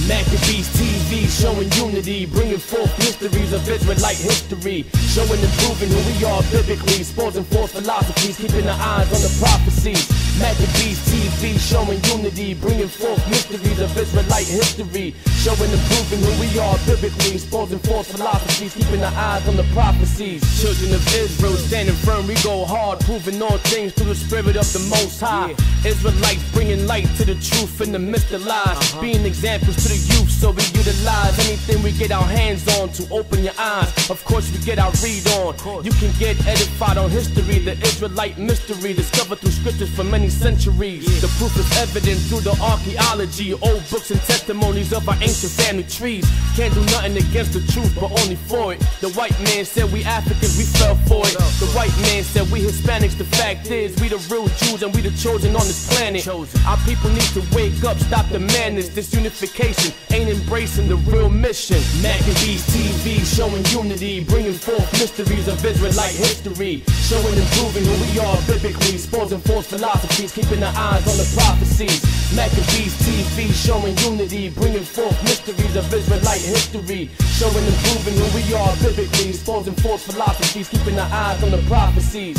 Maccabeestv showing unity, bringing forth mysteries of Israelite history, showing and proving who we are biblically, exposing false philosophies, keeping our eyes on the prophecies. Maccabeestv showing unity, bringing forth mysteries of Israelite history, showing and proving who we are biblically, exposing false philosophies, keeping our eyes on the prophecies. Children of Israel standing firm, we go hard, proving all things through the spirit of the Most High. Israelites bringing light to the truth in the midst of lies, being examples to the youth, so we utilize anything we get our hands on to open your eyes. Of course we get our read on. You can get edified on history, the Israelite mystery, discovered through scriptures for many centuries. The proof is evident through the archaeology, old books and testimonies of our ancient family trees. Can't do nothing against the truth, but only for it. The white man said we Africans, we fell for it. The white man said we Hispanics, the fact is we the real Jews and we the chosen on this planet. Our people need to wake up, stop the madness. This unification ain't embracing the real mission. Maccabeestv showing unity, bringing forth mysteries of Israelite history, showing and proving who we are biblically, exposing false philosophies, keeping our eyes on the prophecies. Maccabeestv showing unity, bringing forth mysteries of Israelite history, showing and proving who we are biblically, exposing false philosophies, keeping our eyes on the prophecies.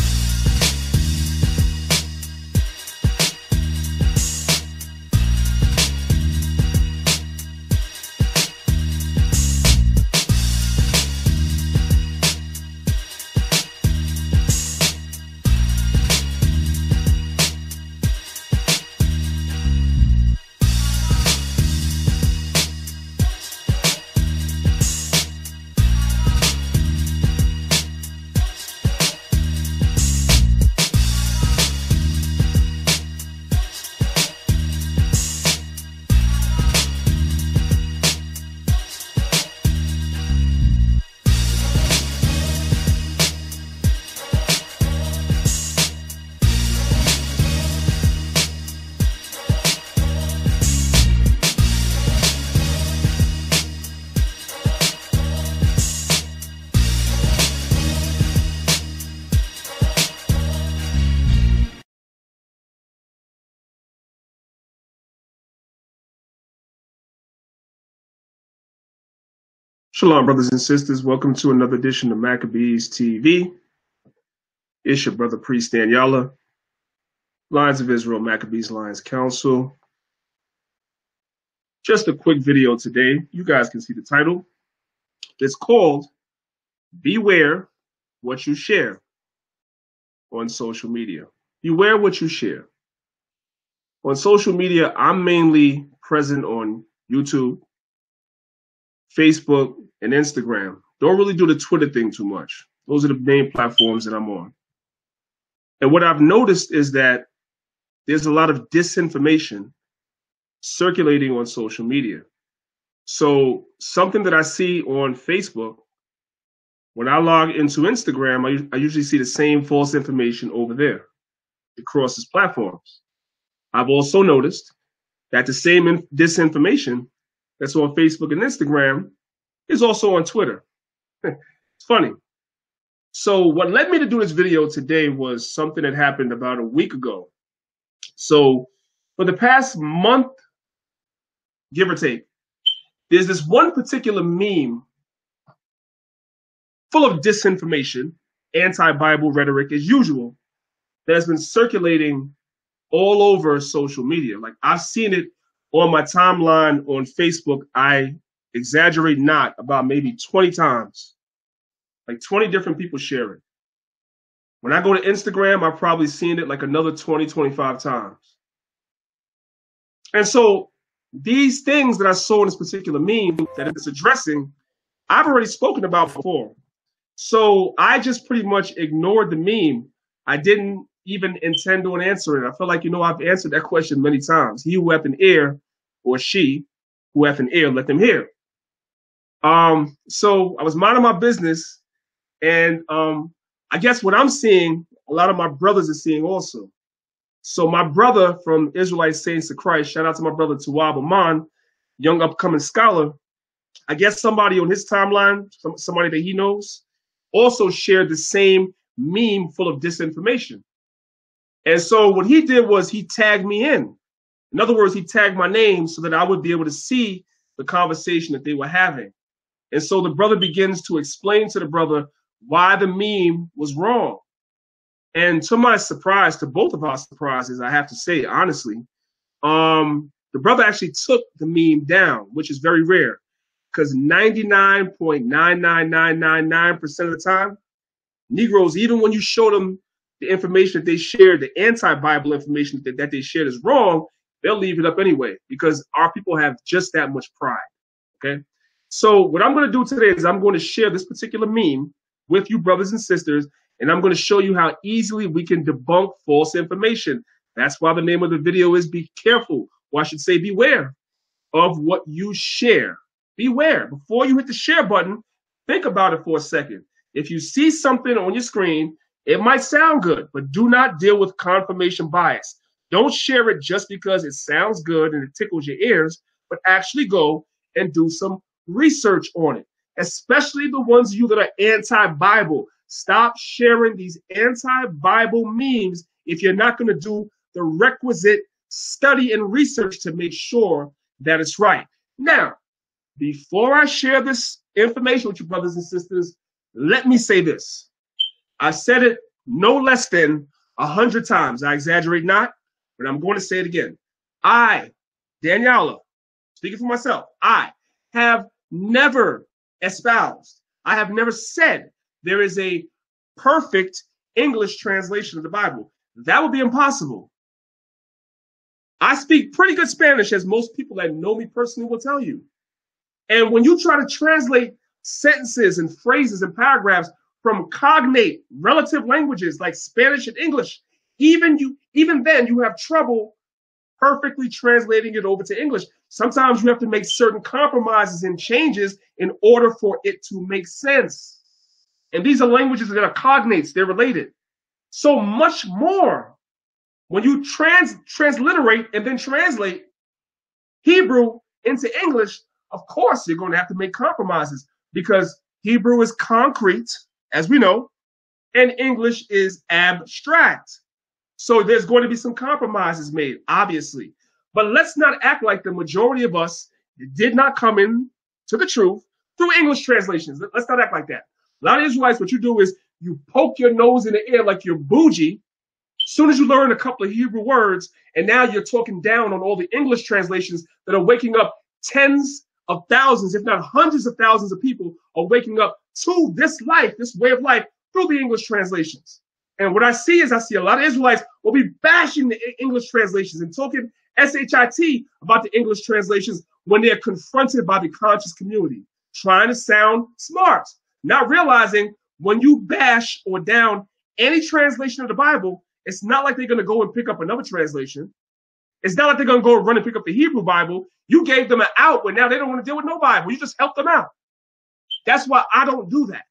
Shalom, brothers and sisters. Welcome to another edition of Maccabeestv. It's your brother, priest Danyaahla, Lions of Israel, Maccabees Lions Council. Just a quick video today. You guys can see the title. It's called Beware What You Share on Social Media. Beware what you share. On social media, I'm mainly present on YouTube, Facebook, and Instagram. Don't really do the Twitter thing too much. Those are the main platforms that I'm on. And what I've noticed is that there's a lot of disinformation circulating on social media. So something that I see on Facebook, when I log into Instagram, I usually see the same false information over there. It crosses platforms. I've also noticed that the same disinformation that's on Facebook and Instagram is also on Twitter. It's funny. So what led me to do this video today was something that happened about a week ago. So for the past month, give or take, there's this one particular meme full of disinformation, anti-Bible rhetoric as usual, that has been circulating all over social media. Like I've seen it on my timeline on Facebook, I exaggerate not, about maybe 20 times. Like 20 different people share it. When I go to Instagram, I've probably seen it like another 20, 25 times. And so these things that I saw in this particular meme that it's addressing, I've already spoken about before. So I just pretty much ignored the meme. I didn't even intend on answering it. I feel like, I've answered that question many times. He who hath an ear, or she who hath an ear, let them hear. So I was minding my business, and I guess what I'm seeing, a lot of my brothers are seeing also. So my brother from Israelite Saints of Christ, shout out to my brother Tawab Aman, young upcoming scholar. I guess somebody on his timeline, somebody that he knows, also shared the same meme full of disinformation. And so what he did was he tagged me in. In other words, he tagged my name so that I would be able to see the conversation that they were having. And so the brother begins to explain to the brother why the meme was wrong. And to my surprise, to both of our surprises, I have to say, honestly, the brother actually took the meme down, which is very rare, because 99.99999% of the time, Negroes, even when you show them the information that they shared, the anti-Bible information that they shared is wrong, they'll leave it up anyway, because our people have just that much pride. Okay? So what I'm going to do today is I'm going to share this particular meme with you, brothers and sisters, and I'm going to show you how easily we can debunk false information. That's why the name of the video is Be Careful, or I should say beware of what you share. Beware. Before you hit the share button, think about it for a second. If you see something on your screen, it might sound good, but do not deal with confirmation bias. Don't share it just because it sounds good and it tickles your ears, but actually go and do some research on it, especially the ones of you that are anti-Bible. Stop sharing these anti-Bible memes if you're not going to do the requisite study and research to make sure that it's right. Now, before I share this information with you, brothers and sisters, let me say this. I said it no less than 100 times. I exaggerate not, but I'm going to say it again. I, Danyaahla, speaking for myself, I have never espoused, I have never said there is a perfect English translation of the Bible. That would be impossible. I speak pretty good Spanish, as most people that know me personally will tell you. And when you try to translate sentences and phrases and paragraphs from cognate relative languages like Spanish and English, even then you have trouble perfectly translating it over to English. Sometimes you have to make certain compromises and changes in order for it to make sense. And these are languages that are cognates, they're related. So much more when you transliterate and then translate Hebrew into English, of course you're going to have to make compromises, because Hebrew is concrete, as we know, and English is abstract. So there's going to be some compromises made, obviously. But let's not act like the majority of us did not come in to the truth through English translations. Let's not act like that. A lot of Israelites, what you do is you poke your nose in the air like you're bougie. As soon as you learn a couple of Hebrew words, and now you're talking down on all the English translations that are waking up tens of thousands, if not hundreds of thousands of people are waking up to this life, this way of life, through the English translations. And what I see is a lot of Israelites will be bashing the English translations and talking SHIT about the English translations when they're confronted by the conscious community, trying to sound smart, not realizing when you bash or down any translation of the Bible, it's not like they're going to go and pick up another translation. It's not like they're going to go run and pick up the Hebrew Bible. You gave them an out, but now they don't want to deal with no Bible. You just helped them out. That's why I don't do that.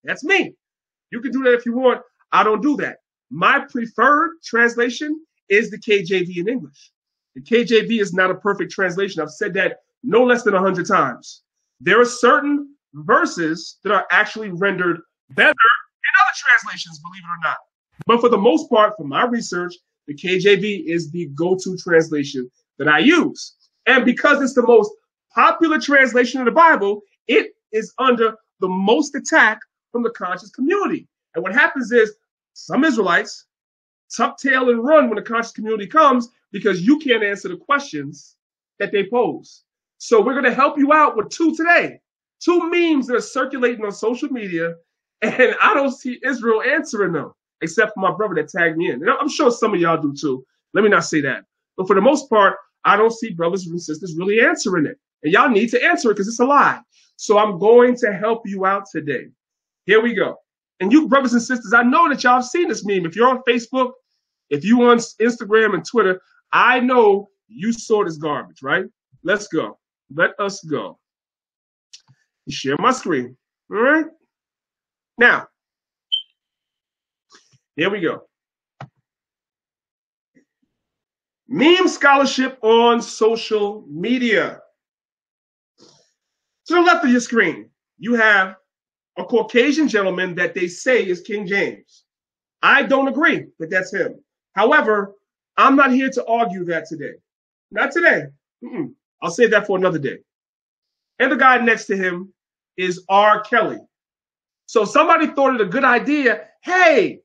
That's me. You can do that if you want. I don't do that. My preferred translation is the KJV in English. The KJV is not a perfect translation. I've said that no less than 100 times. There are certain verses that are actually rendered better in other translations, believe it or not. But for the most part, from my research, the KJV is the go-to translation that I use. And because it's the most popular translation of the Bible, it is under the most attack from the conscious community. And what happens is some Israelites tuck tail and run when the conscious community comes, because you can't answer the questions that they pose. So we're going to help you out with two today. Two memes that are circulating on social media, and I don't see Israel answering them, except for my brother that tagged me in. And I'm sure some of y'all do too. Let me not say that. But for the most part, I don't see brothers and sisters really answering it. And y'all need to answer it because it's a lie. So I'm going to help you out today. Here we go. And you brothers and sisters, I know that y'all have seen this meme. If you're on Facebook, if you're on Instagram and Twitter, I know you saw this garbage, right? Let's go. Let us go. Share my screen. All right. Now, here we go. Meme scholarship on social media. To the left of your screen, you have a Caucasian gentleman that they say is King James. I don't agree that that's him. However, I'm not here to argue that today. Not today. I'll save that for another day. and the guy next to him is R. Kelly. So somebody thought it a good idea. Hey,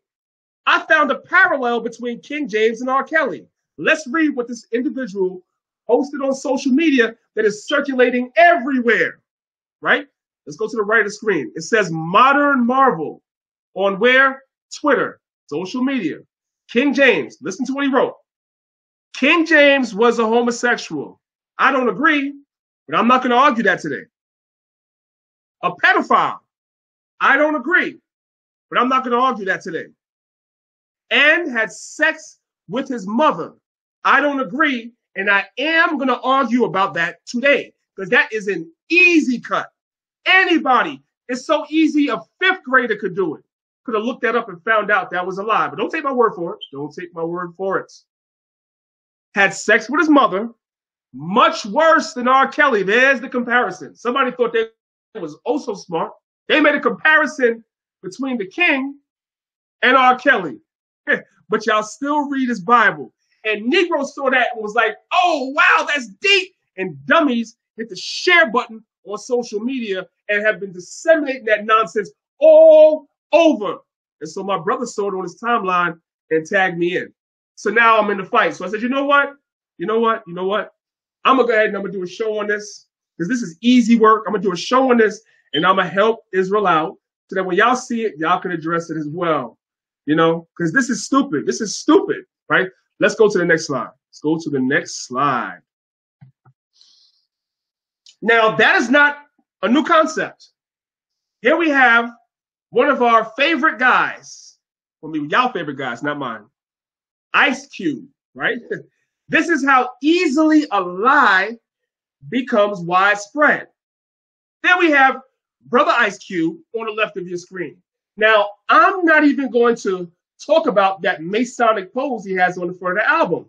I found a parallel between King James and R. Kelly. Let's read what this individual posted on social media that is circulating everywhere, right? Let's go to the right of the screen. It says Modern Marvel on where? Twitter, social media. King James, listen to what he wrote. King James was a homosexual. I don't agree, but I'm not going to argue that today. A pedophile. I don't agree, but I'm not going to argue that today. And had sex with his mother. I don't agree, and I am going to argue about that today because that is an easy cut. Anybody, it's so easy a fifth grader could do it. Could have looked that up and found out that was a lie, but don't take my word for it. Don't take my word for it. Had sex with his mother, much worse than R. Kelly. There's the comparison. Somebody thought they was also smart. They made a comparison between the king and R. Kelly. But y'all still read his Bible. And Negroes saw that and was like, oh, wow, that's deep. And dummies hit the share button on social media and have been disseminating that nonsense all over. And so my brother saw it on his timeline and tagged me in. So now I'm in the fight. So I said, you know what? I'm going to go ahead and I'm going to do a show on this because this is easy work. I'm going to do a show on this and I'm going to help Israel out so that when y'all see it, y'all can address it as well. Because this is stupid. This is stupid, right? Let's go to the next slide. Let's go to the next slide. Now, that is not a new concept. Here we have one of our favorite guys. Well, I mean, y'all favorite guys, not mine. Ice Cube, right? This is how easily a lie becomes widespread. Then we have Brother Ice Cube on the left of your screen. Now, I'm not even going to talk about that Masonic pose he has on the front of the album.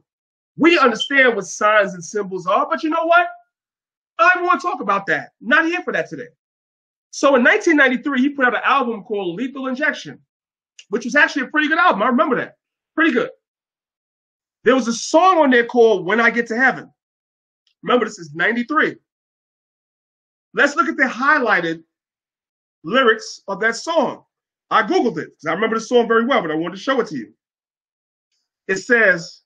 We understand what signs and symbols are, but you know what? I don't want to talk about that. Not here for that today. So in 1993, he put out an album called Lethal Injection, which was actually a pretty good album. I remember that. Pretty good. There was a song on there called When I Get to Heaven. Remember, this is 93. Let's look at the highlighted lyrics of that song. I Googled it because I remember the song very well, but I wanted to show it to you. It says,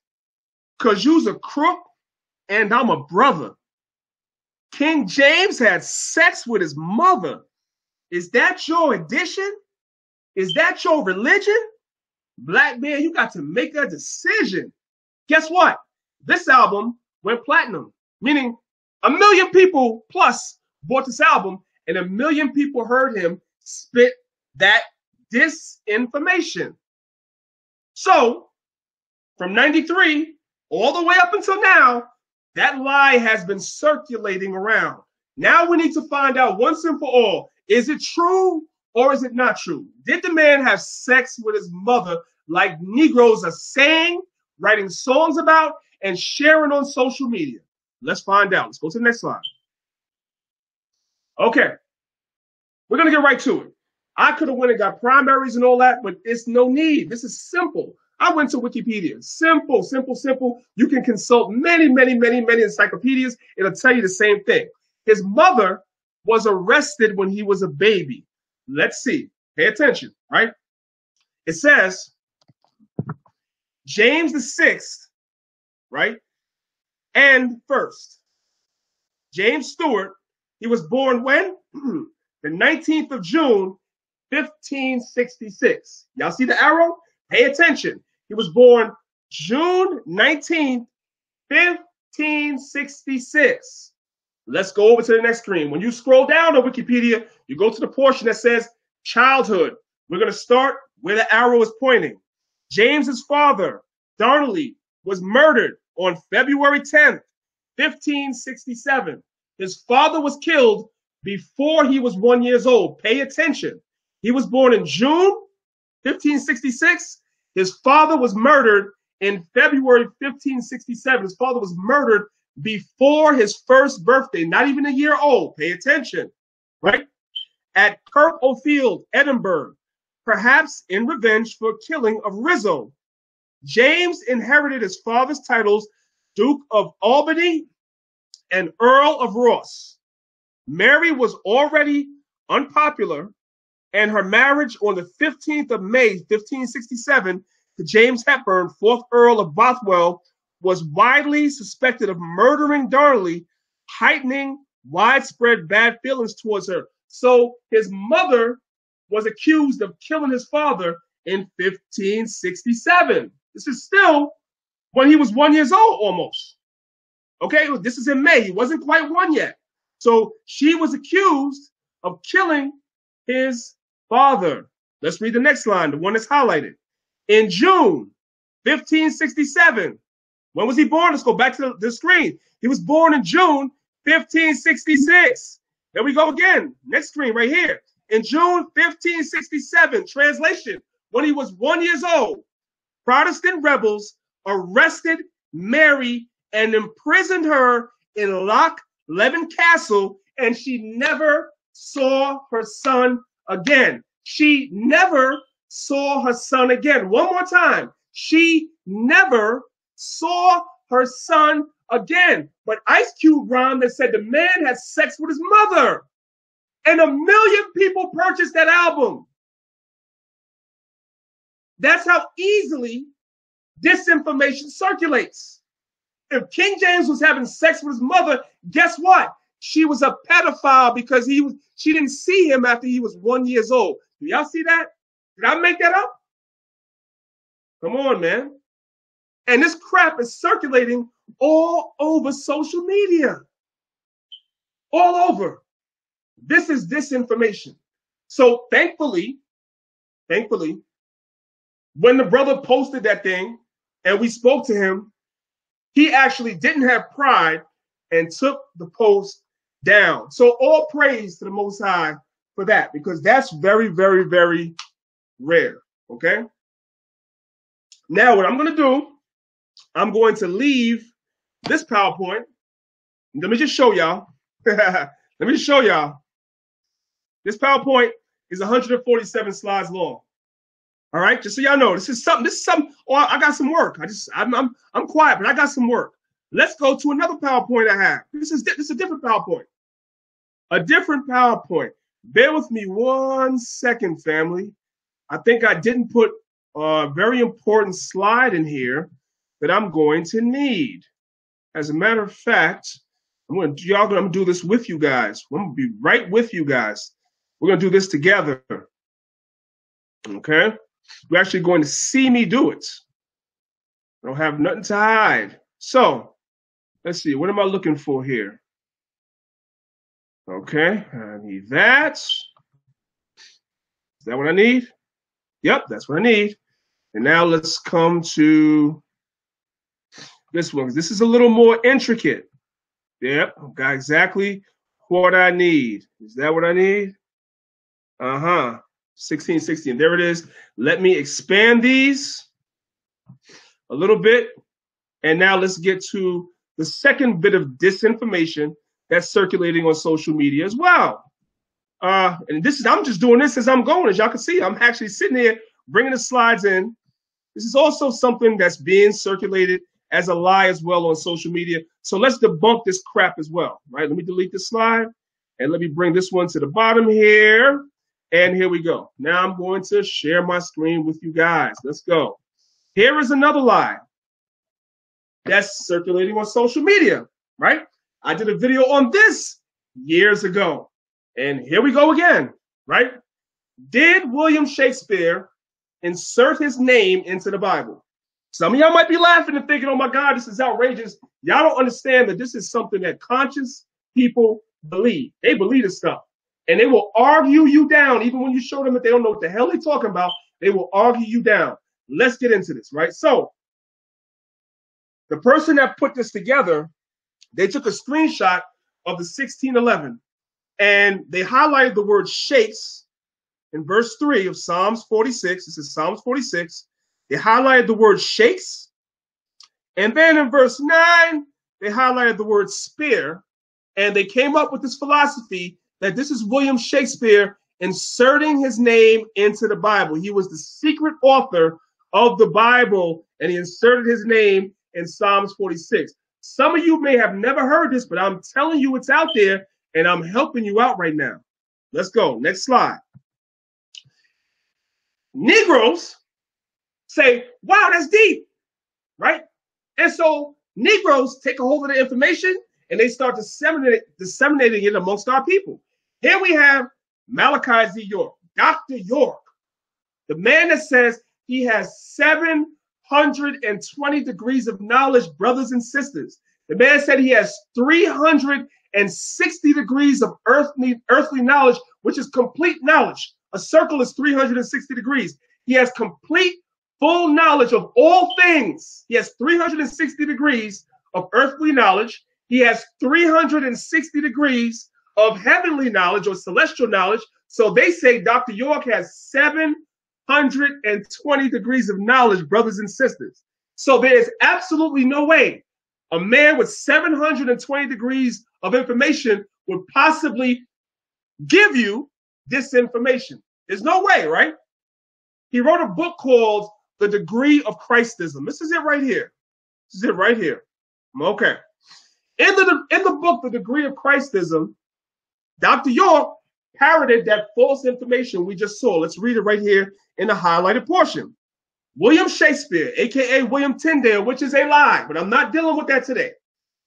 "'Cause you's a crook and I'm a brother. King James had sex with his mother. Is that your addition? Is that your religion? Black man, you got to make a decision." Guess what? This album went platinum, meaning 1 million people plus bought this album and 1 million people heard him spit that disinformation. So from 93 all the way up until now, that lie has been circulating around. Now we need to find out once and for all, is it true or is it not true? Did the man have sex with his mother like Negroes are saying, writing songs about, and sharing on social media? Let's find out. Let's go to the next slide. Okay, we're going to get right to it. I could have went and got primaries and all that, but it's no need. This is simple. I went to Wikipedia. Simple, simple, simple. You can consult many, many, many, many encyclopedias. It'll tell you the same thing. His mother was arrested when he was a baby. Let's see. Pay attention, right? It says James VI, right? And first, James Stewart, he was born when? The 19th of June, 1566. Y'all see the arrow? Pay attention. He was born June 19th, 1566. Let's go over to the next screen. When you scroll down on Wikipedia, you go to the portion that says childhood. We're going to start where the arrow is pointing. James's father, Darnley, was murdered on February 10th, 1567. His father was killed before he was 1 year old. Pay attention. He was born in June 1566. His father was murdered in February 1567. His father was murdered before his first birthday, not even a year old. Pay attention, right? At Kirk O'Field, Edinburgh, perhaps in revenge for killing of Rizzo. James inherited his father's titles, Duke of Albany and Earl of Ross. Mary was already unpopular, and her marriage on the 15th of May, 1567, to James Hepburn, 4th Earl of Bothwell, was widely suspected of murdering Darnley, heightening widespread bad feelings towards her. So his mother was accused of killing his father in 1567. This is still when he was 1 year old almost. Okay, this is in May. He wasn't quite one yet. So she was accused of killing his father. Let's read the next line, the one that's highlighted. In June 1567, when was he born? Let's go back to the screen. He was born in June 1566. There we go again. Next screen right here. In June 1567, translation, when he was 1 year old, Protestant rebels arrested Mary and imprisoned her in Loch Leven Castle, and she never saw her son again. She never saw her son again. One more time. She never saw her son again. But Ice Cube rhymed that said the man had sex with his mother. And 1 million people purchased that album. That's how easily disinformation circulates. If King James was having sex with his mother, guess what? She was a pedophile because she didn't see him after he was 1 year old. Do y'all see that? Did I make that up? Come on, man. And this crap is circulating all over social media. All over. This is disinformation. So thankfully, when the brother posted that thing and we spoke to him, he actually didn't have pride and took the post down. So all praise to the Most High for that, because that's very, very, very rare. Okay. Now what I'm going to do, I'm going to leave this PowerPoint. Let me just show y'all. Let me just show y'all. This PowerPoint is 147 slides long. All right, just so y'all know, this is something. Oh, I got some work. I'm quiet, but I got some work. Let's go to another PowerPoint I have. This is a different PowerPoint. A different PowerPoint. Bear with me 1 second, family. I think I didn't put a very important slide in here that I'm going to need. As a matter of fact, I'm going to do this with you guys. I'm going to be right with you guys. We're going to do this together. Okay? You're actually going to see me do it. I don't have nothing to hide. So, let's see. What am I looking for here? Okay, I need that. Is that what I need? Yep, that's what I need. And now let's come to this one. This is a little more intricate. Yep, I've got exactly what I need. Is that what I need? 16. There it is. Let me expand these a little bit. And now let's get to the second bit of disinformation that's circulating on social media as well. And I'm just doing this as I'm going. As y'all can see, I'm actually sitting here bringing the slides in. This is also something that's being circulated as a lie as well on social media. So let's debunk this crap as well, right? Let me delete this slide and let me bring this one to the bottom here. And here we go. Now I'm going to share my screen with you guys. Let's go. Here is another lie that's circulating on social media, right? I did a video on this years ago. And here we go again, right? Did William Shakespeare insert his name into the Bible? Some of y'all might be laughing and thinking, oh my God, this is outrageous. Y'all don't understand that this is something that conscious people believe. They believe this stuff. And they will argue you down, even when you show them that they don't know what the hell they're talking about. They will argue you down. Let's get into this, right? So, the person that put this together, they took a screenshot of the 1611 and they highlighted the word shakes in verse 3 of Psalms 46. This is Psalms 46. They highlighted the word shakes. And then in verse 9, they highlighted the word spear. And they came up with this philosophy that this is William Shakespeare inserting his name into the Bible. He was the secret author of the Bible, and he inserted his name in Psalms 46. Some of you may have never heard this, but I'm telling you it's out there, And I'm helping you out right now. Let's go. Next slide. Negroes say, wow, that's deep, right? And so Negroes take a hold of the information and they start disseminating it amongst our people. Here we have Malachi Z. York, Dr. York, the man that says he has 720 degrees of knowledge, brothers and sisters. The man said he has 360 degrees of earthly knowledge, which is complete knowledge. A circle is 360 degrees. He has complete, full knowledge of all things. He has 360 degrees of earthly knowledge. He has 360 degrees of heavenly knowledge or celestial knowledge. So they say Dr. York has 720 degrees of knowledge, brothers and sisters. So there is absolutely no way a man with 720 degrees of information would possibly give you this information. There's no way, right? He wrote a book called The Degree of Christism. This is it right here. This is it right here. Okay. In the book, The Degree of Christism, Dr. York parroted that false information we just saw. Let's read it right here in the highlighted portion. William Shakespeare, aka William Tyndale, which is a lie, but I'm not dealing with that today.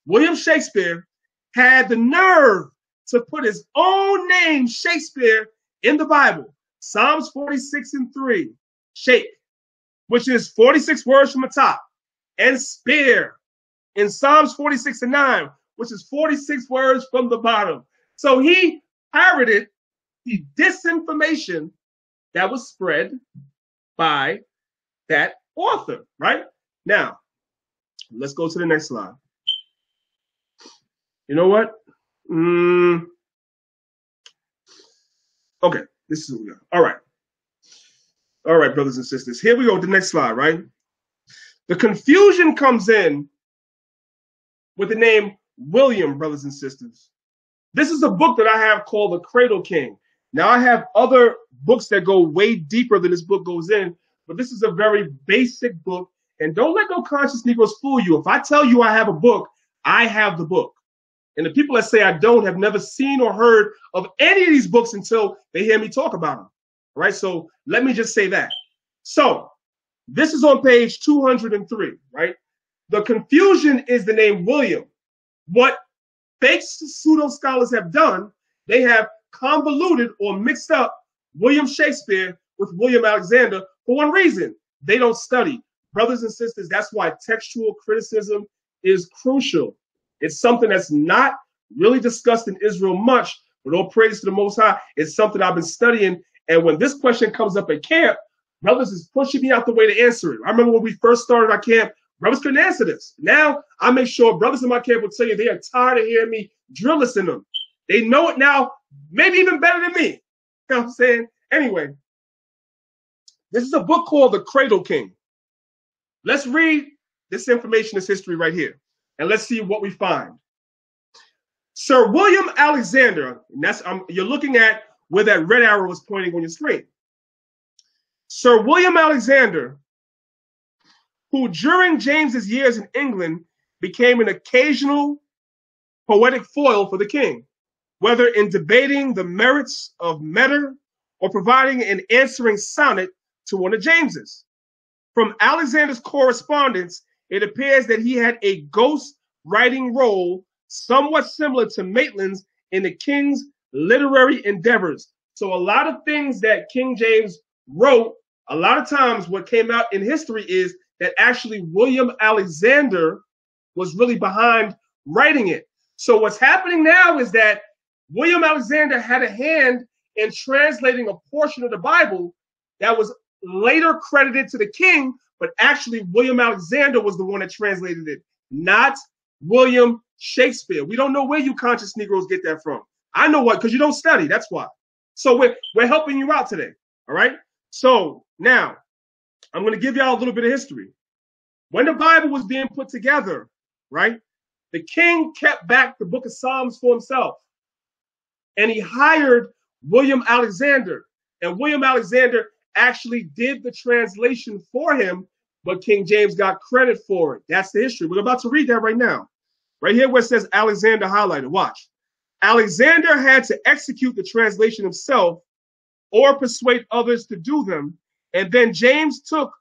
William Shakespeare had the nerve to put his own name, Shakespeare, in the Bible. Psalms 46:3, shake, which is 46 words from the top, and spear in Psalms 46:9, which is 46 words from the bottom. So he parroted the disinformation that was spread by that author, right? Now, let's go to the next slide. You know what? Okay, this is what we got. All right. All right, brothers and sisters. Here we go with the next slide, right? The confusion comes in with the name William, brothers and sisters. This is a book that I have called The Cradle King. Now, I have other books that go way deeper than this book goes in, but this is a very basic book. And don't let no conscious Negroes fool you. If I tell you I have a book, I have the book. And the people that say I don't have never seen or heard of any of these books until they hear me talk about them. All right, so let me just say that. So this is on page 203, right? The confusion is the name William. What fake pseudo scholars have done, they have convoluted or mixed up William Shakespeare with William Alexander for one reason. They don't study. Brothers and sisters, that's why textual criticism is crucial. It's something that's not really discussed in Israel much, but all praise to the Most High. It's something I've been studying. And when this question comes up at camp, brothers is pushing me out the way to answer it. I remember when we first started our camp, brothers couldn't answer this. Now I make sure brothers in my camp will tell you they are tired of hearing me drill this in them. They know it now, maybe even better than me. You know what I'm saying? Anyway, this is a book called The Cradle King. Let's read this information, this history right here, and let's see what we find. Sir William Alexander, and that's you're looking at where that red arrow is pointing on your screen. Sir William Alexander, who during James's years in England became an occasional poetic foil for the king, whether in debating the merits of meter or providing an answering sonnet to one of James's. From Alexander's correspondence, it appears that he had a ghost writing role somewhat similar to Maitland's in the king's literary endeavors. So a lot of things that King James wrote, a lot of times what came out in history is that actually William Alexander was really behind writing it. So what's happening now is that William Alexander had a hand in translating a portion of the Bible that was later credited to the king, but actually William Alexander was the one that translated it, not William Shakespeare. We don't know where you conscious Negroes get that from. I know what, because you don't study, that's why. So we're helping you out today, all right? So now, I'm going to give y'all a little bit of history. When the Bible was being put together, right, the king kept back the book of Psalms for himself. And he hired William Alexander. And William Alexander actually did the translation for him, but King James got credit for it. That's the history. We're about to read that right now. Right here where it says Alexander highlighted. Watch. Alexander had to execute the translation himself or persuade others to do them, and then James took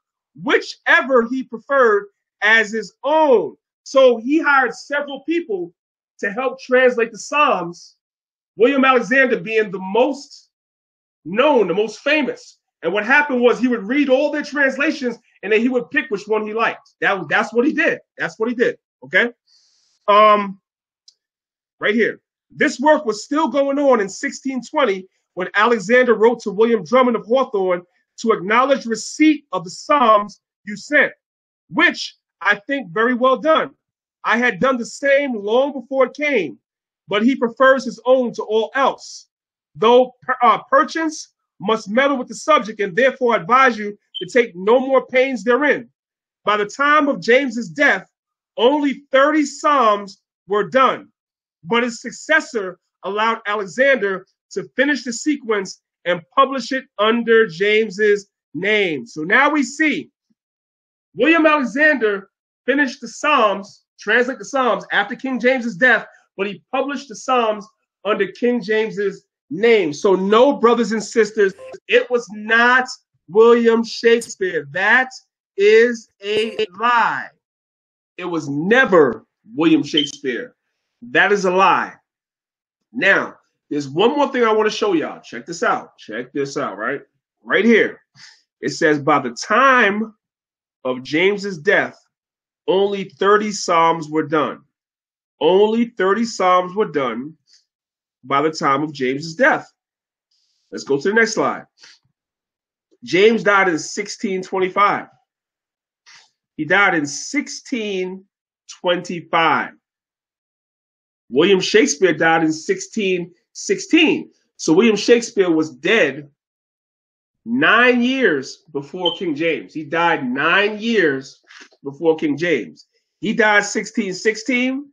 whichever he preferred as his own. So he hired several people to help translate the Psalms, William Alexander being the most known, the most famous. And what happened was he would read all their translations and then he would pick which one he liked. That's what he did. That's what he did. Okay. Right here. This work was still going on in 1620 when Alexander wrote to William Drummond of Hawthorne to acknowledge receipt of the Psalms you sent, which I think very well done. I had done the same long before it came, but he prefers his own to all else. Though perchance must meddle with the subject, and therefore advise you to take no more pains therein. By the time of James's death, only 30 Psalms were done, but his successor allowed Alexander to finish the sequence and publish it under James's name. So now we see William Alexander finished the Psalms, translate the Psalms after King James's death, but he published the Psalms under King James's name. So no, brothers and sisters, it was not William Shakespeare. That is a lie. It was never William Shakespeare. That is a lie. Now, there's one more thing I want to show y'all. Check this out. Check this out, right? Right here. It says, by the time of James's death, only 30 Psalms were done. Only 30 Psalms were done by the time of James's death. Let's go to the next slide. James died in 1625. He died in 1625. William Shakespeare died in 1616. So William Shakespeare was dead 9 years before King James. He died 9 years before King James. He died 1616.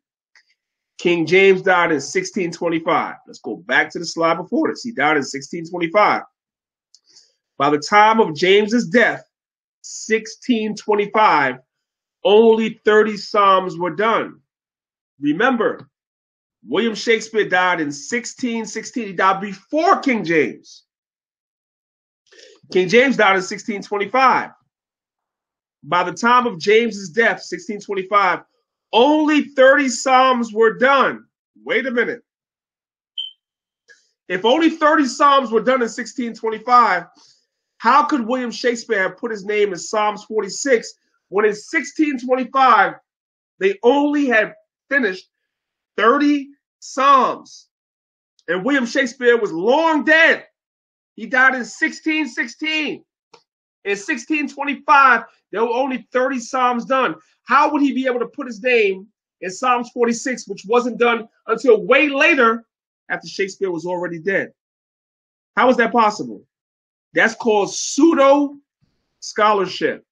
King James died in 1625. Let's go back to the slide before this. He died in 1625. By the time of James's death, 1625, only 30 Psalms were done. Remember, William Shakespeare died in 1616. He died before King James. King James died in 1625. By the time of James's death, 1625, only 30 Psalms were done. Wait a minute. If only 30 Psalms were done in 1625, how could William Shakespeare have put his name in Psalms 46 when in 1625 they only had finished 30 Psalms? And William Shakespeare was long dead. He died in 1616. In 1625, there were only 30 Psalms done. How would he be able to put his name in Psalms 46, which wasn't done until way later after Shakespeare was already dead? How is that possible? That's called pseudo scholarship.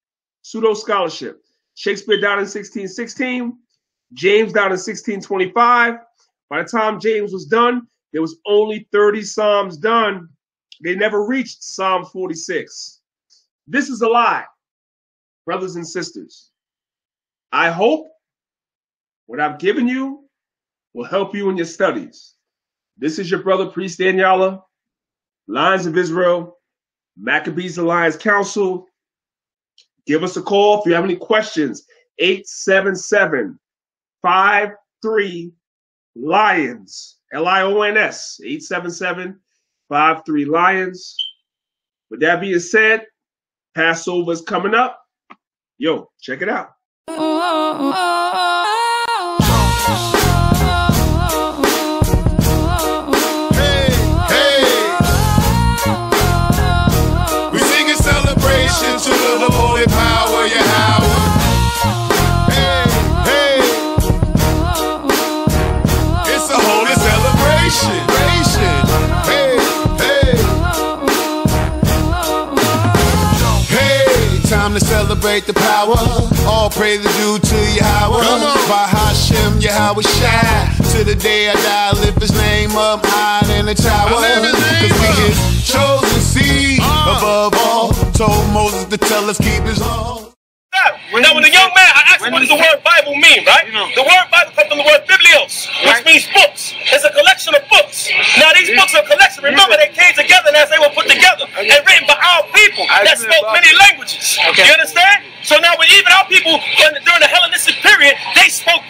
Pseudo scholarship. Shakespeare died in 1616. James died in 1625. By the time James was done, there was only 30 Psalms done. They never reached Psalm 46. This is a lie, brothers and sisters. I hope what I've given you will help you in your studies. This is your brother, Priest Danyaahla, Lions of Israel, Maccabees Alliance Council. Give us a call if you have any questions. 877-53-LIONS. LIONS. 877-53-LIONS. With that being said, Passover is coming up. Yo, check it out. Hey, hey. We sing a celebration to the holy power, Yahweh. Hey, hey. It's a holy celebration. Hey, hey. Hey, time to celebrate the power. All praise is due to Yahweh. Come on. By Hashem, Yahweh Shai. To the day I die, lift his name up high in the tower. Cause we his chosen seed above all. Told Moses to tell us keep his law. Bible. Now, when the young man, I asked him, what does the word Bible mean, right? The word Bible comes from the word biblios, which means books. It's a collection of books. Now, these books are a collection. Remember, they came together and as they were put together and written by our people that spoke many languages. You understand? So now, when even our people, during the Hellenistic period, they spoke